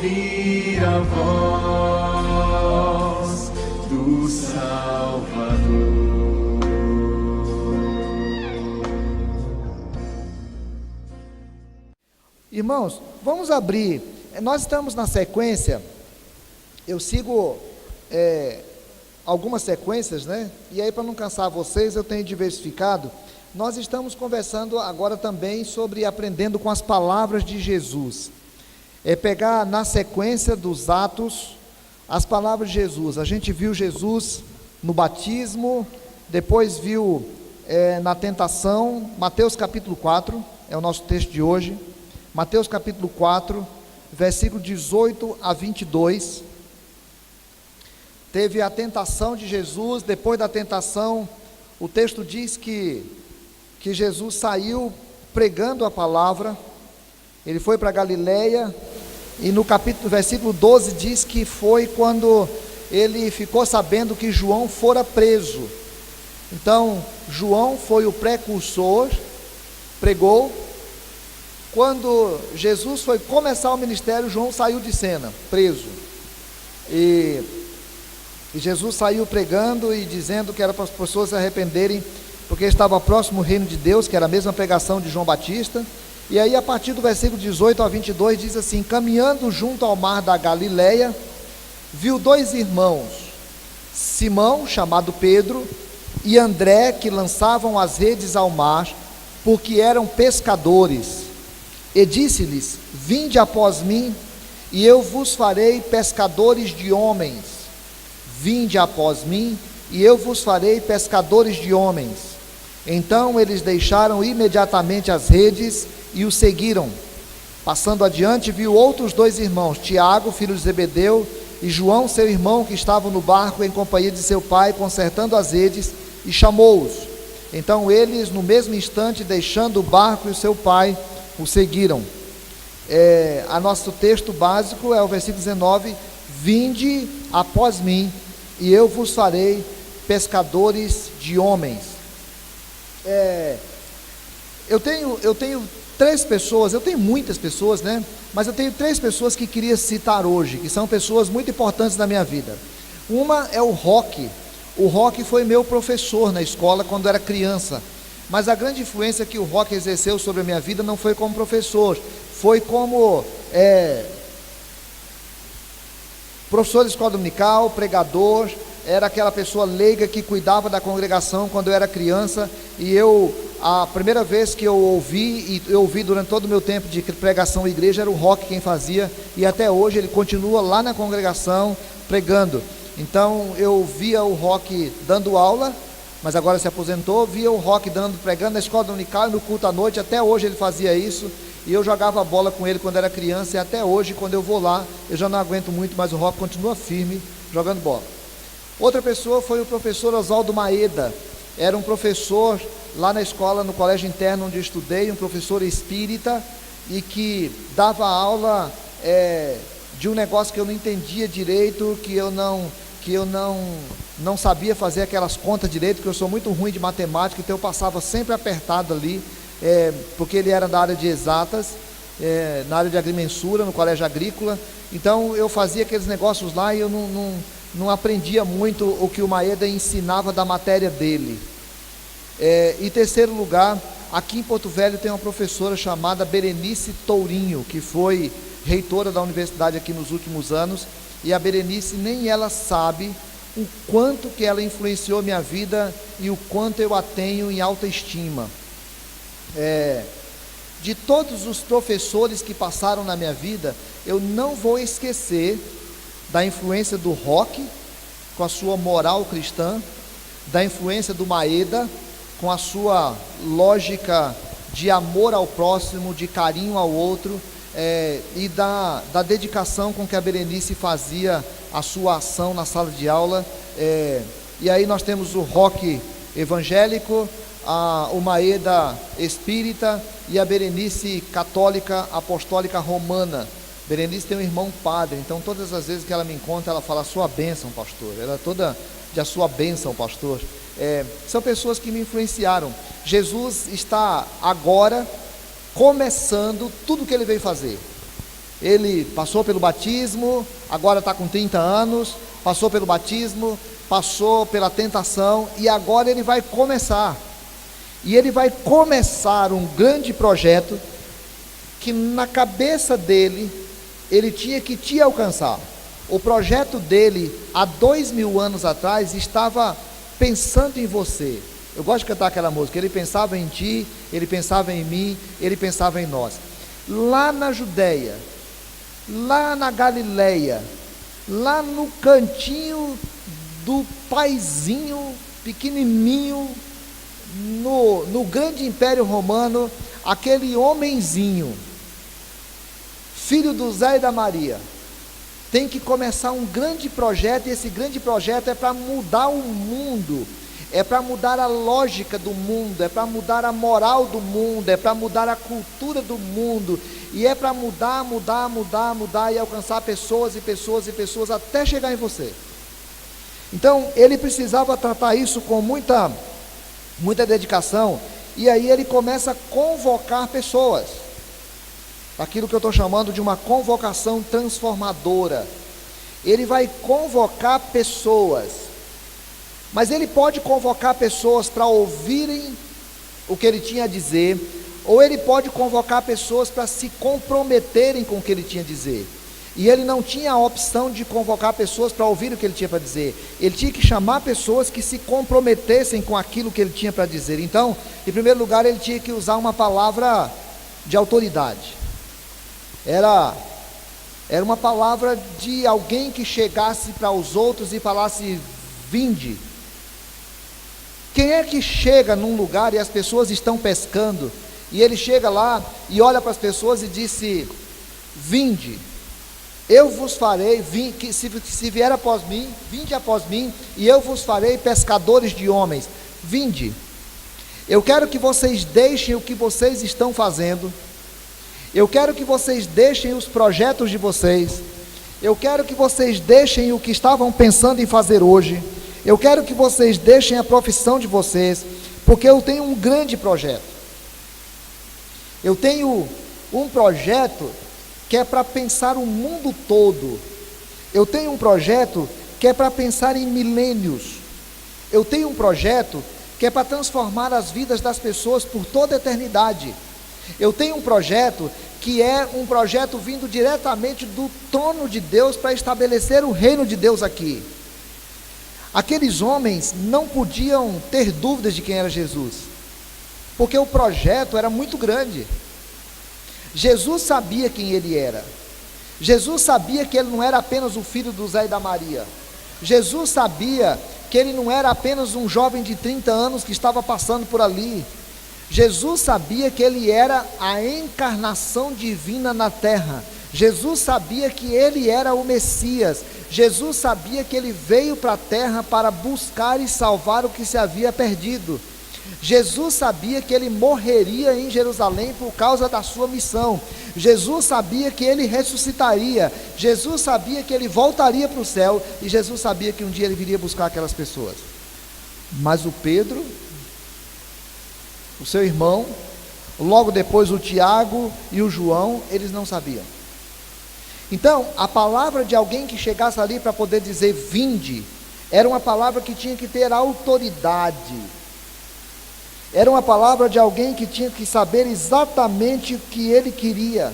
ouvir a voz do Salvador. Irmãos, vamos abrir. Nós estamos na sequência. Eu sigo algumas sequências, né? E aí, para não cansar vocês, eu tenho diversificado. Nós estamos conversando agora também sobre aprendendo com as palavras de Jesus. É pegar na sequência dos Atos as palavras de Jesus. A gente viu Jesus no batismo, depois viu na tentação. Mateus capítulo 4 é o nosso texto de hoje. Mateus capítulo 4, versículo 18 a 22. Teve a tentação de Jesus. Depois da tentação, o texto diz que Jesus saiu pregando a palavra. Ele foi para Galileia, e no versículo 12 diz que foi quando ele ficou sabendo que João fora preso. Então, João foi o precursor, pregou. Quando Jesus foi começar o ministério, João saiu de cena, preso. E Jesus saiu pregando e dizendo que era para as pessoas se arrependerem, porque estava próximo o reino de Deus, que era a mesma pregação de João Batista. E aí, a partir do versículo 18 a 22, diz assim: caminhando junto ao mar da Galileia, viu dois irmãos, Simão, chamado Pedro, e André, que lançavam as redes ao mar, porque eram pescadores. E disse-lhes: vinde após mim, e eu vos farei pescadores de homens. Vinde após mim, e eu vos farei pescadores de homens. Então eles deixaram imediatamente as redes e o seguiram. Passando adiante, viu outros dois irmãos, Tiago, filho de Zebedeu, e João, seu irmão, que estavam no barco em companhia de seu pai, consertando as redes, e chamou-os. Então eles, no mesmo instante, deixando o barco e o seu pai, o seguiram. A nosso texto básico é o versículo 19: vinde após mim, e eu vos farei pescadores de homens. Eu tenho três pessoas, eu tenho muitas pessoas, né? Mas eu tenho três pessoas que queria citar hoje, que são pessoas muito importantes na minha vida. Uma é o Roque. O Roque foi meu professor na escola quando era criança. Mas a grande influência que o Roque exerceu sobre a minha vida não foi como professor, foi como professor de escola dominical, pregador. Era aquela pessoa leiga que cuidava da congregação quando eu era criança. E a primeira vez que eu ouvi, e eu ouvi durante todo o meu tempo de pregação em igreja, era o Roque quem fazia, e até hoje ele continua lá na congregação pregando. Então eu via o Roque dando aula, mas agora se aposentou. Via o Roque pregando na escola dominical e no culto à noite. Até hoje ele fazia isso, e eu jogava bola com ele quando era criança, e até hoje, quando eu vou lá, eu já não aguento muito, mas o Roque continua firme, jogando bola. Outra pessoa foi o professor Oswaldo Maeda. Era um professor lá na escola, no colégio interno onde eu estudei, um professor espírita, e que dava aula de um negócio que eu não entendia direito, que eu não sabia fazer aquelas contas direito, porque eu sou muito ruim de matemática, então eu passava sempre apertado ali, porque ele era da área de exatas, na área de agrimensura, no colégio agrícola. Então eu fazia aqueles negócios lá e eu não aprendia muito o que o Maeda ensinava da matéria dele. Em terceiro lugar, aqui em Porto Velho tem uma professora chamada Berenice Tourinho, que foi reitora da universidade aqui nos últimos anos, e a Berenice, nem ela sabe o quanto que ela influenciou minha vida e o quanto eu a tenho em alta estima. De todos os professores que passaram na minha vida, eu não vou esquecer da influência do Roque, com a sua moral cristã, da influência do Maeda, com a sua lógica de amor ao próximo, de carinho ao outro, e da dedicação com que a Berenice fazia a sua ação na sala de aula. E aí nós temos o Roque evangélico, o Maeda espírita e a Berenice católica apostólica romana. Berenice tem um irmão padre, então todas as vezes que ela me encontra, ela fala: a sua bênção, pastor. Ela é toda de a sua bênção, pastor. São pessoas que me influenciaram. Jesus está agora começando tudo o que ele veio fazer. Ele passou pelo batismo, agora está com 30 anos, passou pelo batismo, passou pela tentação, e agora ele vai começar. E ele vai começar um grande projeto, que na cabeça dele, ele tinha que te alcançar. O projeto dele, há 2000 anos atrás, estava pensando em você. Eu gosto de cantar aquela música, ele pensava em ti, ele pensava em mim, ele pensava em nós. Lá na Judéia, lá na Galileia, lá no cantinho do paizinho, pequenininho, no grande império romano, aquele homenzinho, filho do Zé e da Maria, tem que começar um grande projeto, e esse grande projeto é para mudar o mundo, é para mudar a lógica do mundo, é para mudar a moral do mundo, é para mudar a cultura do mundo, e é para mudar e alcançar pessoas e pessoas e pessoas até chegar em você. Então ele precisava tratar isso com muita dedicação, e aí ele começa a convocar pessoas, aquilo que eu estou chamando de uma convocação transformadora. Ele vai convocar pessoas, mas ele pode convocar pessoas para ouvirem o que ele tinha a dizer, ou ele pode convocar pessoas para se comprometerem com o que ele tinha a dizer. E ele não tinha a opção de convocar pessoas para ouvir o que ele tinha para dizer. Ele tinha que chamar pessoas que se comprometessem com aquilo que ele tinha para dizer. Então, em primeiro lugar, ele tinha que usar uma palavra de autoridade. Era uma palavra de alguém que chegasse para os outros e falasse: vinde. Quem é que chega num lugar e as pessoas estão pescando, e ele chega lá e olha para as pessoas e disse: vinde, eu vos farei, se vier após mim, vinde após mim, e eu vos farei pescadores de homens. Vinde, eu quero que vocês deixem o que vocês estão fazendo, eu quero que vocês deixem os projetos de vocês, eu quero que vocês deixem o que estavam pensando em fazer hoje, eu quero que vocês deixem a profissão de vocês, porque eu tenho um grande projeto. Eu tenho um projeto que é para pensar o mundo todo. Eu tenho um projeto que é para pensar em milênios. Eu tenho um projeto que é para transformar as vidas das pessoas por toda a eternidade. Eu tenho um projeto que é um projeto vindo diretamente do trono de Deus para estabelecer o reino de Deus aqui. Aqueles homens não podiam ter dúvidas de quem era Jesus, porque o projeto era muito grande. Jesus sabia quem ele era. Jesus sabia que ele não era apenas o filho do Zé e da Maria. Jesus sabia que ele não era apenas um jovem de 30 anos que estava passando por ali. Jesus sabia que ele era a encarnação divina na terra. Jesus sabia que ele era o Messias. Jesus sabia que ele veio para a terra para buscar e salvar o que se havia perdido. Jesus sabia que ele morreria em Jerusalém por causa da sua missão. Jesus sabia que ele ressuscitaria. Jesus sabia que ele voltaria para o céu. E Jesus sabia que um dia ele viria buscar aquelas pessoas. Mas o Pedro, o seu irmão, logo depois o Tiago e o João, eles não sabiam. Então, a palavra de alguém que chegasse ali para poder dizer vinde, era uma palavra que tinha que ter autoridade. Era uma palavra de alguém que tinha que saber exatamente o que ele queria.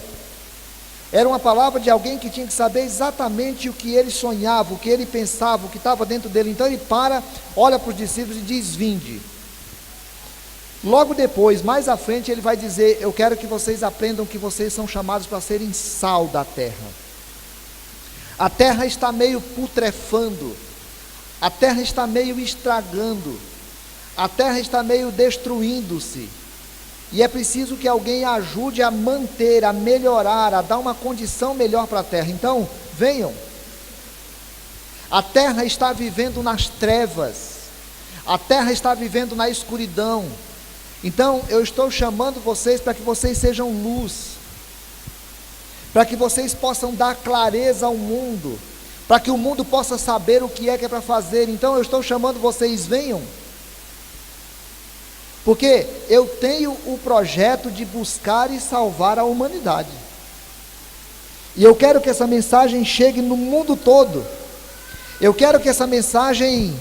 Era uma palavra de alguém que tinha que saber exatamente o que ele sonhava, o que ele pensava, o que estava dentro dele. Então ele olha para os discípulos e diz vinde. Logo depois, mais à frente, ele vai dizer: eu quero que vocês aprendam que vocês são chamados para serem sal da terra. A terra está meio putrefando, a terra está meio estragando, a terra está meio destruindo-se, e é preciso que alguém ajude a manter, a melhorar, a dar uma condição melhor para a terra. Então, venham. A terra está vivendo nas trevas, a terra está vivendo na escuridão. Então, eu estou chamando vocês para que vocês sejam luz, para que vocês possam dar clareza ao mundo, para que o mundo possa saber o que é para fazer. Então, eu estou chamando vocês, venham. Porque eu tenho o projeto de buscar e salvar a humanidade. E eu quero que essa mensagem chegue no mundo todo. Eu quero que essa mensagem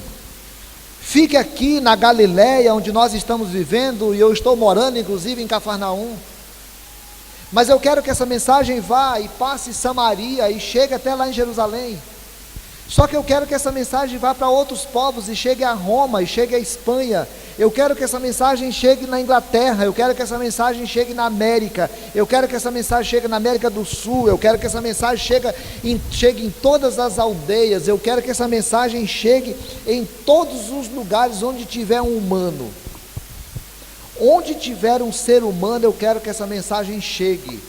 fique aqui na Galileia, onde nós estamos vivendo, e eu estou morando inclusive em Cafarnaum. Mas eu quero que essa mensagem vá e passe Samaria e chegue até lá em Jerusalém. Só que eu quero que essa mensagem vá para outros povos e chegue a Roma e chegue a Espanha. Eu quero que essa mensagem chegue na Inglaterra. Eu quero que essa mensagem chegue na América. Eu quero que essa mensagem chegue na América do Sul. Eu quero que essa mensagem chegue em todas as aldeias. Eu quero que essa mensagem chegue em todos os lugares onde tiver um humano. Onde tiver um ser humano, eu quero que essa mensagem chegue.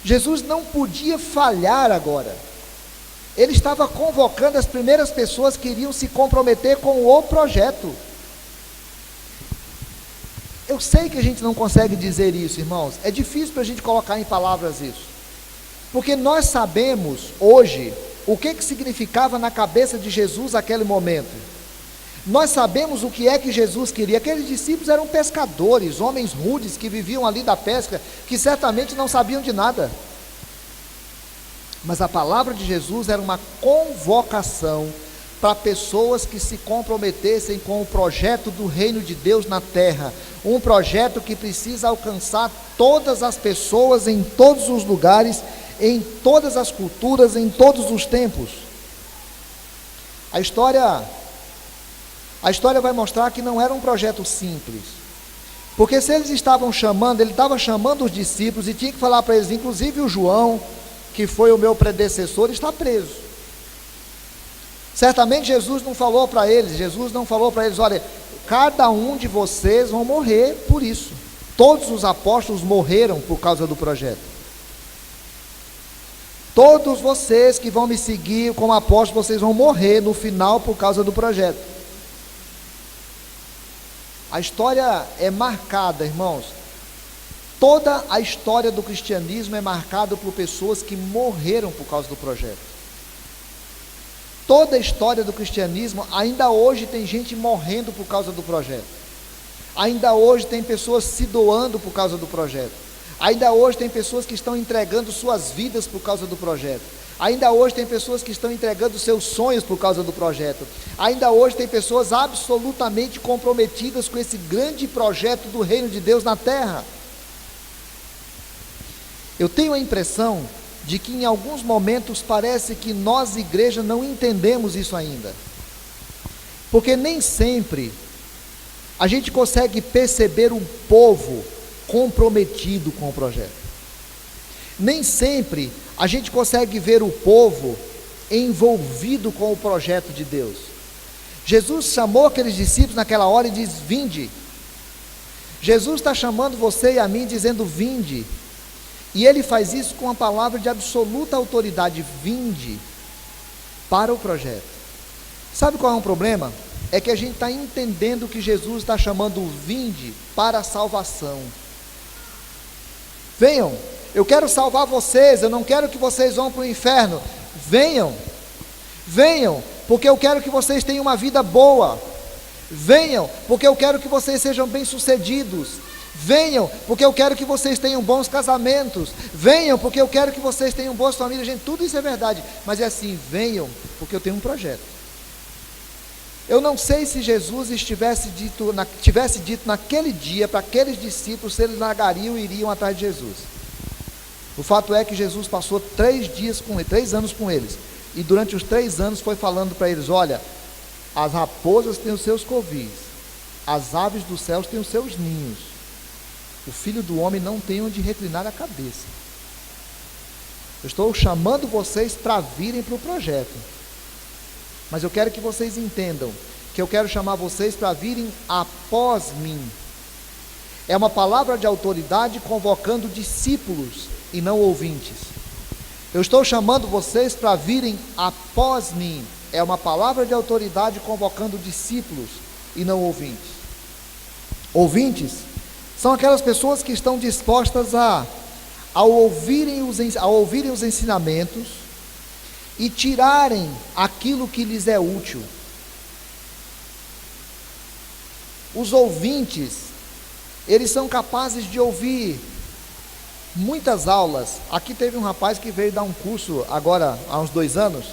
Jesus não podia falhar agora. Ele estava convocando as primeiras pessoas que iriam se comprometer com o projeto. Eu sei que a gente não consegue dizer isso, irmãos. É difícil para a gente colocar em palavras isso. Porque nós sabemos hoje o que significava na cabeça de Jesus naquele momento. Nós sabemos o que é que Jesus queria. Aqueles discípulos eram pescadores, homens rudes que viviam ali da pesca, que certamente não sabiam de nada. Mas a palavra de Jesus era uma convocação para pessoas que se comprometessem com o projeto do reino de Deus na terra. Um projeto que precisa alcançar todas as pessoas em todos os lugares, em todas as culturas, em todos os tempos. A história vai mostrar que não era um projeto simples. Porque se eles estavam chamando, ele estava chamando os discípulos e tinha que falar para eles, inclusive o João, que foi o meu predecessor, está preso. Certamente Jesus não falou para eles, olha, cada um de vocês vão morrer por isso. Todos os apóstolos morreram por causa do projeto. Todos vocês que vão me seguir como apóstolos, vocês vão morrer no final por causa do projeto. A história é marcada, irmãos. Toda a história do cristianismo é marcada por pessoas que morreram por causa do projeto. Toda a história do cristianismo, ainda hoje tem gente morrendo por causa do projeto. Ainda hoje tem pessoas se doando por causa do projeto. Ainda hoje tem pessoas que estão entregando suas vidas por causa do projeto. Ainda hoje tem pessoas que estão entregando seus sonhos por causa do projeto. Ainda hoje tem pessoas absolutamente comprometidas com esse grande projeto do reino de Deus na terra. Eu tenho a impressão de que em alguns momentos parece que nós, igreja, não entendemos isso ainda. Porque nem sempre a gente consegue perceber um povo comprometido com o projeto. Nem sempre a gente consegue ver o povo envolvido com o projeto de Deus. Jesus chamou aqueles discípulos naquela hora e diz: vinde. Jesus está chamando você e a mim dizendo: vinde. E ele faz isso com uma palavra de absoluta autoridade: vinde para o projeto. Sabe qual é o problema? É que a gente está entendendo que Jesus está chamando o vinde para a salvação. Venham, eu quero salvar vocês, eu não quero que vocês vão para o inferno. Venham, porque eu quero que vocês tenham uma vida boa. Venham, porque eu quero que vocês sejam bem-sucedidos. Venham, porque eu quero que vocês tenham bons casamentos. Venham, porque eu quero que vocês tenham boas famílias. Gente, tudo isso é verdade, mas é assim: venham, porque eu tenho um projeto. Eu não sei se Jesus tivesse dito naquele dia para aqueles discípulos se eles largariam e iriam atrás de Jesus. O fato é que Jesus passou 3 anos com eles, e durante os 3 anos foi falando para eles: olha, as raposas têm os seus covis, as aves dos céus têm os seus ninhos, o Filho do Homem não tem onde reclinar a cabeça. Eu estou chamando vocês para virem para o projeto, mas eu quero que vocês entendam que eu quero chamar vocês para virem após mim. É uma palavra de autoridade convocando discípulos e não ouvintes. Eu estou chamando vocês para virem após mim. É uma palavra de autoridade convocando discípulos e não ouvintes. Ouvintes são aquelas pessoas que estão dispostas ao ouvirem os ensinamentos e tirarem aquilo que lhes é útil. Os ouvintes, eles são capazes de ouvir muitas aulas. Aqui teve um rapaz que veio dar um curso agora, há uns 2 anos,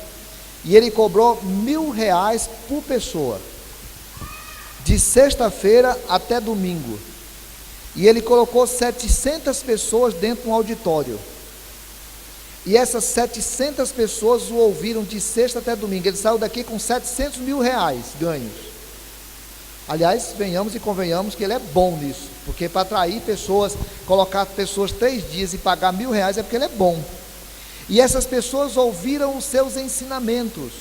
e ele cobrou R$1.000 por pessoa, de sexta-feira até domingo, e ele colocou 700 pessoas dentro de um auditório, e essas 700 pessoas o ouviram de sexta até domingo. Ele saiu daqui com R$700 mil ganhos. Aliás, venhamos e convenhamos que ele é bom nisso, porque para atrair pessoas, colocar pessoas 3 dias e pagar R$1.000 é porque ele é bom. E essas pessoas ouviram os seus ensinamentos,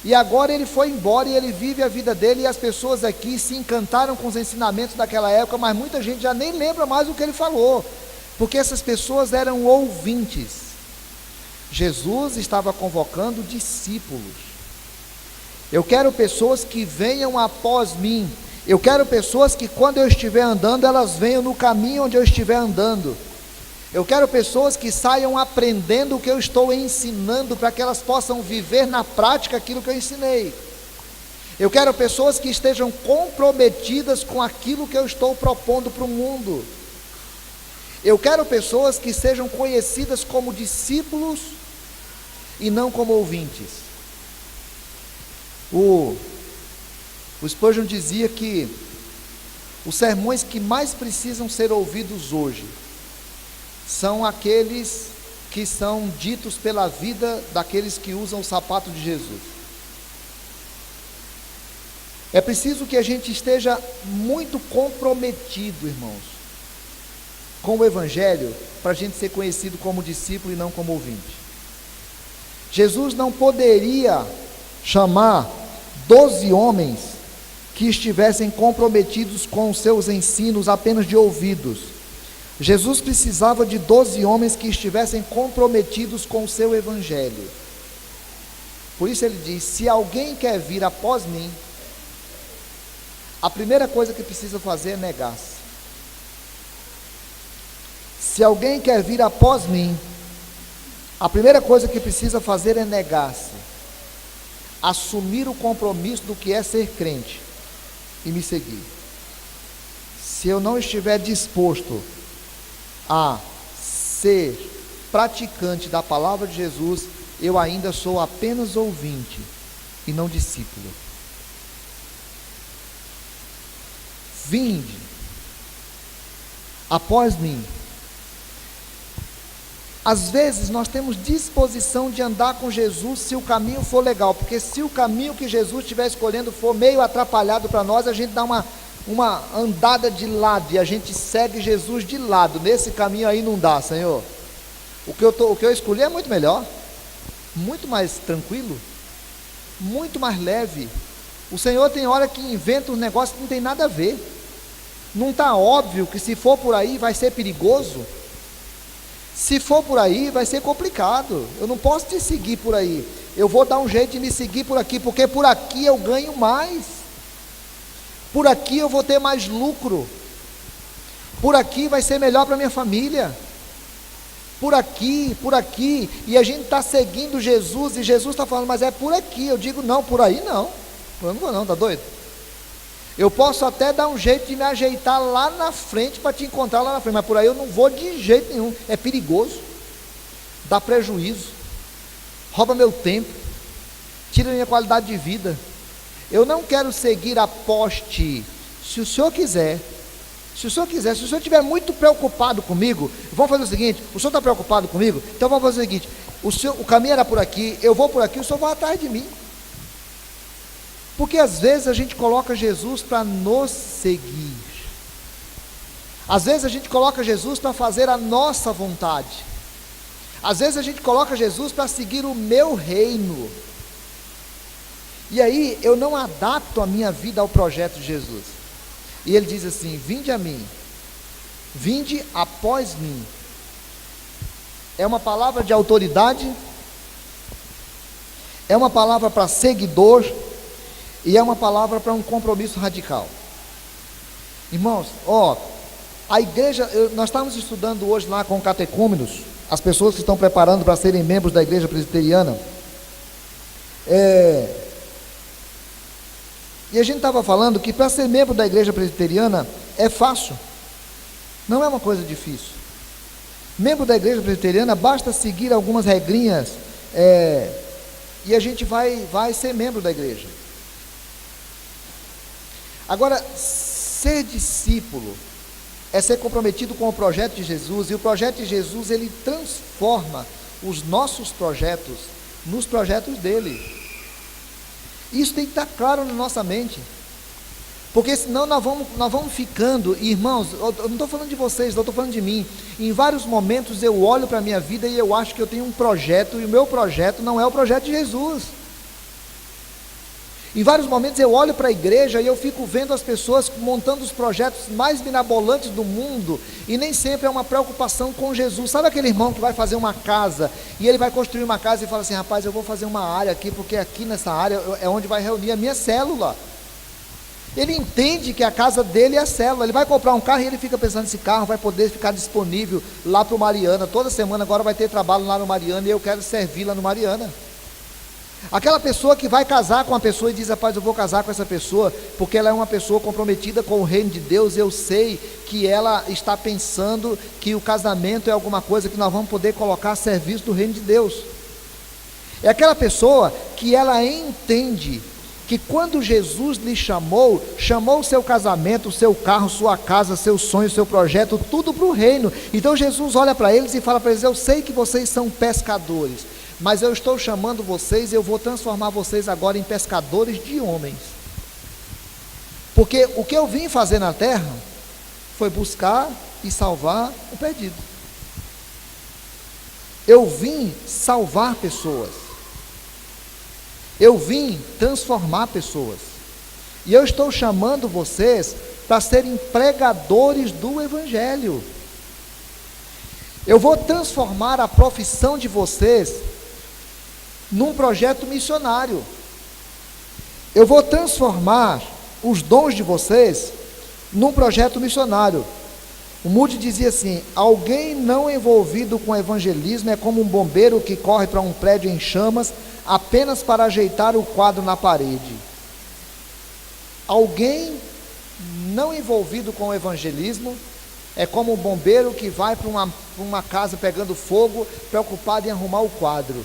e agora ele foi embora e ele vive a vida dele, e as pessoas aqui se encantaram com os ensinamentos daquela época, mas muita gente já nem lembra mais o que ele falou, porque essas pessoas eram ouvintes. Jesus estava convocando discípulos. Eu quero pessoas que venham após mim. Eu quero pessoas que, quando eu estiver andando, elas venham no caminho onde eu estiver andando. Eu quero pessoas que saiam aprendendo o que eu estou ensinando, para que elas possam viver na prática aquilo que eu ensinei. Eu quero pessoas que estejam comprometidas com aquilo que eu estou propondo para o mundo. Eu quero pessoas que sejam conhecidas como discípulos e não como ouvintes. O Spurgeon dizia que os sermões que mais precisam ser ouvidos hoje são aqueles que são ditos pela vida daqueles que usam o sapato de Jesus. É preciso que a gente esteja muito comprometido, irmãos, com o Evangelho, para a gente ser conhecido como discípulo e não como ouvinte. Jesus não poderia chamar 12 homens que estivessem comprometidos com os seus ensinos apenas de ouvidos. Jesus precisava de 12 homens que estivessem comprometidos com o seu Evangelho. Por isso ele diz: se alguém quer vir após mim, a primeira coisa que precisa fazer é negar-se. Se alguém quer vir após mim, a primeira coisa que precisa fazer é negar-se, assumir o compromisso do que é ser crente e me seguir. Se eu não estiver disposto a ser praticante da palavra de Jesus, eu ainda sou apenas ouvinte e não discípulo. Vinde após mim. Às vezes nós temos disposição de andar com Jesus se o caminho for legal, porque se o caminho que Jesus estiver escolhendo for meio atrapalhado para nós, a gente dá uma andada de lado e a gente segue Jesus de lado. Nesse caminho aí não dá, Senhor. O que eu escolhi é muito melhor, muito mais tranquilo, muito mais leve. O Senhor tem hora que inventa um negócio que não tem nada a ver. Não está óbvio que se for por aí vai ser perigoso? Se for por aí, vai ser complicado. Eu não posso te seguir por aí. Eu vou dar um jeito de me seguir por aqui, porque por aqui eu ganho mais. Por aqui eu vou ter mais lucro. Por aqui vai ser melhor para minha família. Por aqui. E a gente está seguindo Jesus, e Jesus está falando, mas é por aqui. Eu digo, não, por aí não. Eu não vou não, tá doido? Eu posso até dar um jeito de me ajeitar lá na frente para te encontrar lá na frente, mas por aí eu não vou de jeito nenhum. É perigoso, dá prejuízo, rouba meu tempo, tira minha qualidade de vida. Eu não quero seguir a poste. Se o senhor estiver muito preocupado comigo, vamos fazer o seguinte: o senhor está preocupado comigo? Então vamos fazer o seguinte: o caminho era por aqui, eu vou por aqui, o senhor vai atrás de mim. Porque às vezes a gente coloca Jesus para nos seguir. Às vezes a gente coloca Jesus para fazer a nossa vontade. Às vezes a gente coloca Jesus para seguir o meu reino. E aí eu não adapto a minha vida ao projeto de Jesus. E ele diz assim: vinde a mim, vinde após mim. É uma palavra de autoridade, é uma palavra para seguidor, e é uma palavra para um compromisso radical. Irmãos, a igreja, nós estávamos estudando hoje lá com catecúmenos, as pessoas que estão preparando para serem membros da igreja presbiteriana, e a gente estava falando que para ser membro da igreja presbiteriana é fácil, não é uma coisa difícil. Membro da igreja presbiteriana, basta seguir algumas regrinhas e a gente vai ser membro da igreja. Agora, ser discípulo é ser comprometido com o projeto de Jesus, e o projeto de Jesus, ele transforma os nossos projetos nos projetos dele. Isso tem que estar claro na nossa mente, porque senão nós vamos ficando, irmãos, eu não estou falando de vocês, eu estou falando de mim. Em vários momentos eu olho para a minha vida e eu acho que eu tenho um projeto, e o meu projeto não é o projeto de Jesus. Em vários momentos eu olho para a igreja e eu fico vendo as pessoas montando os projetos mais mirabolantes do mundo, e nem sempre é uma preocupação com Jesus. Sabe aquele irmão que vai fazer uma casa, e ele vai construir uma casa e fala assim: rapaz, eu vou fazer uma área aqui, porque aqui nessa área é onde vai reunir a minha célula. Ele entende que a casa dele é a célula. Ele vai comprar um carro e ele fica pensando: esse carro vai poder ficar disponível lá para o Mariana, toda semana agora vai ter trabalho lá no Mariana, e eu quero servir lá no Mariana. Aquela pessoa que vai casar com uma pessoa e diz: rapaz, eu vou casar com essa pessoa porque ela é uma pessoa comprometida com o reino de Deus, eu sei que ela está pensando que o casamento é alguma coisa que nós vamos poder colocar a serviço do reino de Deus. É aquela pessoa que ela entende que quando Jesus lhe chamou o seu casamento, o seu carro, sua casa, seu sonho, seu projeto, tudo para o reino. Então Jesus olha para eles e fala para eles: eu sei que vocês são pescadores, mas eu estou chamando vocês, eu vou transformar vocês agora em pescadores de homens. Porque o que eu vim fazer na terra foi buscar e salvar o perdido. Eu vim salvar pessoas. Eu vim transformar pessoas. E eu estou chamando vocês para serem pregadores do Evangelho. Eu vou transformar a profissão de vocês num projeto missionário. Eu vou transformar os dons de vocês num projeto missionário. O Moody dizia assim: alguém não envolvido com evangelismo é como um bombeiro que corre para um prédio em chamas apenas para ajeitar o quadro na parede. Alguém não envolvido com o evangelismo é como um bombeiro que vai para uma casa pegando fogo, preocupado em arrumar o quadro.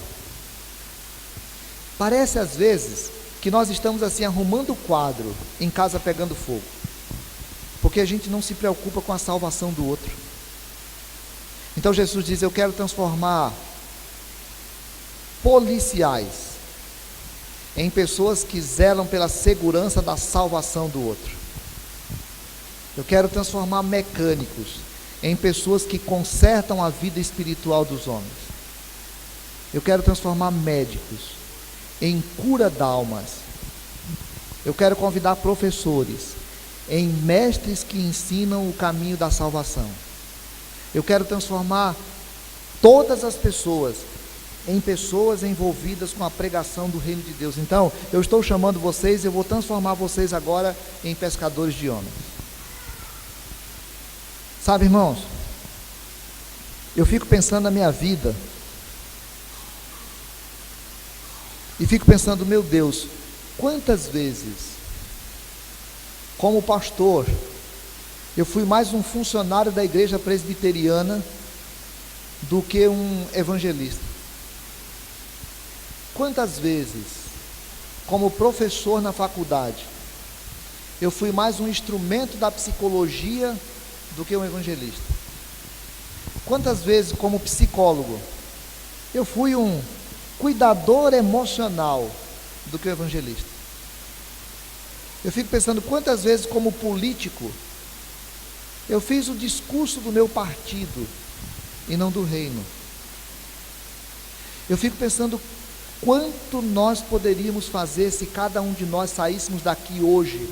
Parece às vezes que nós estamos assim arrumando o quadro em casa pegando fogo, porque a gente não se preocupa com a salvação do outro. Então Jesus diz: eu quero transformar policiais em pessoas que zelam pela segurança da salvação do outro. Eu quero transformar mecânicos em pessoas que consertam a vida espiritual dos homens. Eu quero transformar médicos em cura d'almas. Eu quero convidar professores em mestres que ensinam o caminho da salvação. Eu quero transformar todas as pessoas em pessoas envolvidas com a pregação do reino de Deus. Então, eu estou chamando vocês, eu vou transformar vocês agora em pescadores de homens. Sabe, irmãos, eu fico pensando na minha vida e fico pensando: meu Deus, quantas vezes, como pastor, eu fui mais um funcionário da igreja presbiteriana do que um evangelista. Quantas vezes, como professor na faculdade, eu fui mais um instrumento da psicologia do que um evangelista. Quantas vezes, como psicólogo, eu fui um cuidador emocional do que um evangelista. Eu fico pensando quantas vezes, como político, eu fiz o discurso do meu partido e não do reino. Eu fico pensando quanto nós poderíamos fazer se cada um de nós saíssemos daqui hoje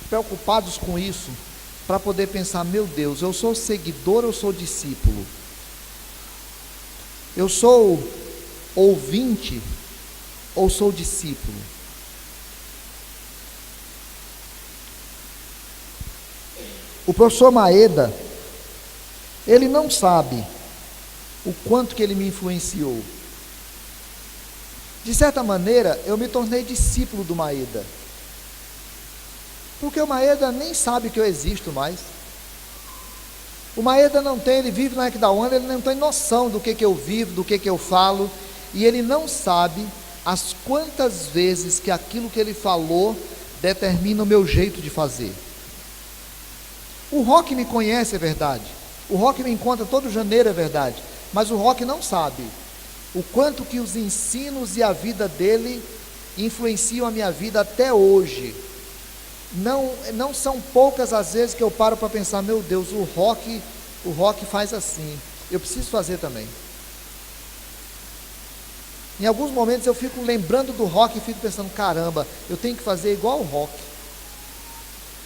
preocupados com isso, para poder pensar: meu Deus, eu sou seguidor ou sou discípulo? Eu sou ouvinte ou sou discípulo? O professor Maeda, ele não sabe o quanto que ele me influenciou. De certa maneira, eu me tornei discípulo do Maeda, porque o Maeda nem sabe que eu existo mais. O Maeda não tem, ele vive na Ekdawana, ele não tem noção do que eu vivo, do que eu falo, e ele não sabe as quantas vezes que aquilo que ele falou determina o meu jeito de fazer. O Rock me conhece, é verdade. O Rock me encontra todo janeiro, é verdade. Mas o Rock não sabe o quanto que os ensinos e a vida dele influenciam a minha vida até hoje. Não são poucas as vezes que eu paro para pensar, meu Deus, o Rock faz assim, eu preciso fazer também. Em alguns momentos eu fico lembrando do Rock e fico pensando, caramba, eu tenho que fazer igual o Rock.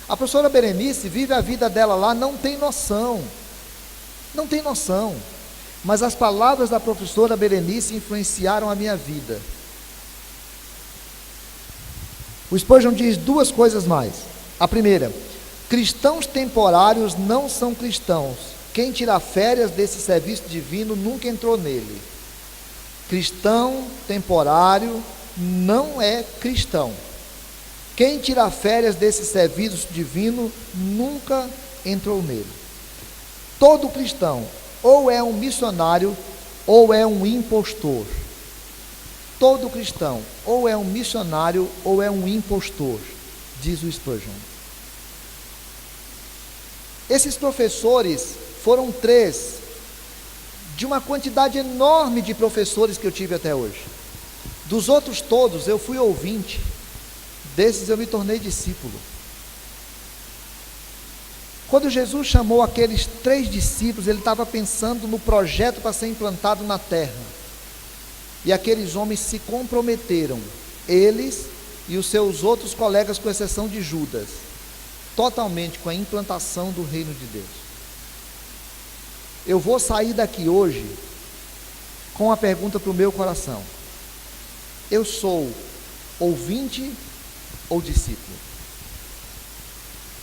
A professora Berenice vive a vida dela lá, não tem noção, mas as palavras da professora Berenice influenciaram a minha vida. O Spurgeon diz duas coisas mais. A primeira, cristãos temporários não são cristãos. Quem tira férias desse serviço divino nunca entrou nele. Cristão temporário não é cristão. Quem tira férias desse serviço divino nunca entrou nele. Todo cristão ou é um missionário ou é um impostor. Todo cristão ou é um missionário ou é um impostor, diz o Spurgeon. Esses professores foram 3 de uma quantidade enorme de professores que eu tive até hoje. Dos outros todos eu fui ouvinte, desses eu me tornei discípulo. Quando Jesus chamou aqueles 3 discípulos, ele estava pensando no projeto para ser implantado na terra. E aqueles homens se comprometeram, eles e os seus outros colegas, com exceção de Judas, totalmente com a implantação do reino de Deus. Eu vou sair daqui hoje com uma pergunta para o meu coração: eu sou ouvinte ou discípulo?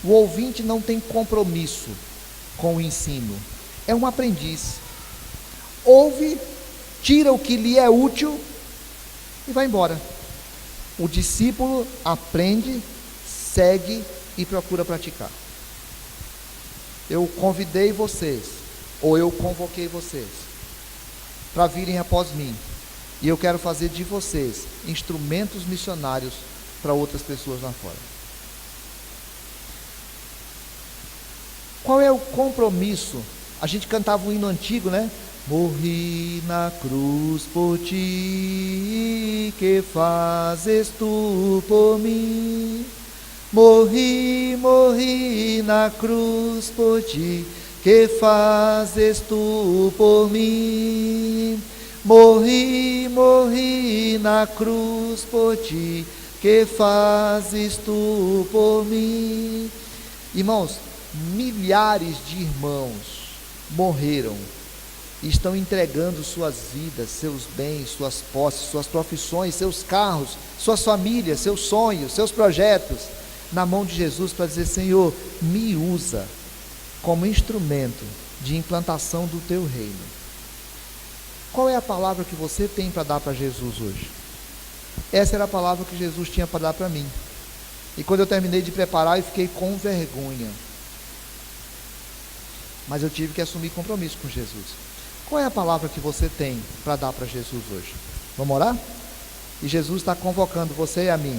O ouvinte não tem compromisso com o ensino, é um aprendiz. Ouve, tira o que lhe é útil e vai embora. O discípulo aprende, segue e procura praticar. Eu convidei vocês, ou eu convoquei vocês, para virem após mim, e eu quero fazer de vocês instrumentos missionários para outras pessoas lá fora. Qual é o compromisso? A gente cantava um hino antigo, né? Morri na cruz por ti, que fazes tu por mim? Morri na cruz por ti, que fazes tu por mim? Morri na cruz por ti, que fazes tu por mim? Irmãos, milhares de irmãos morreram e estão entregando suas vidas, seus bens, suas posses, suas profissões, seus carros, suas famílias, seus sonhos, seus projetos na mão de Jesus, para dizer: Senhor, me usa como instrumento de implantação do teu reino. Qual é a palavra que você tem para dar para Jesus hoje? Essa era a palavra que Jesus tinha para dar para mim. E quando eu terminei de preparar, eu fiquei com vergonha. Mas eu tive que assumir compromisso com Jesus. Qual é a palavra que você tem para dar para Jesus hoje? Vamos orar? E Jesus está convocando você e a mim,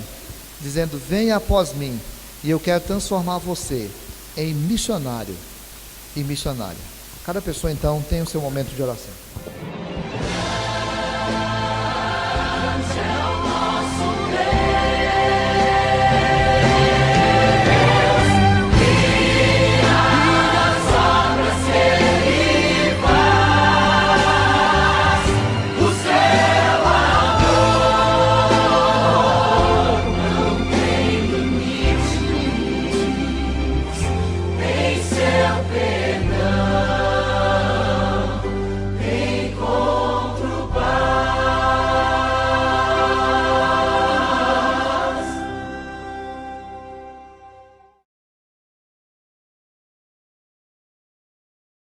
dizendo: venha após mim, e eu quero transformar você em missionário e missionária. Cada pessoa então tem o seu momento de oração.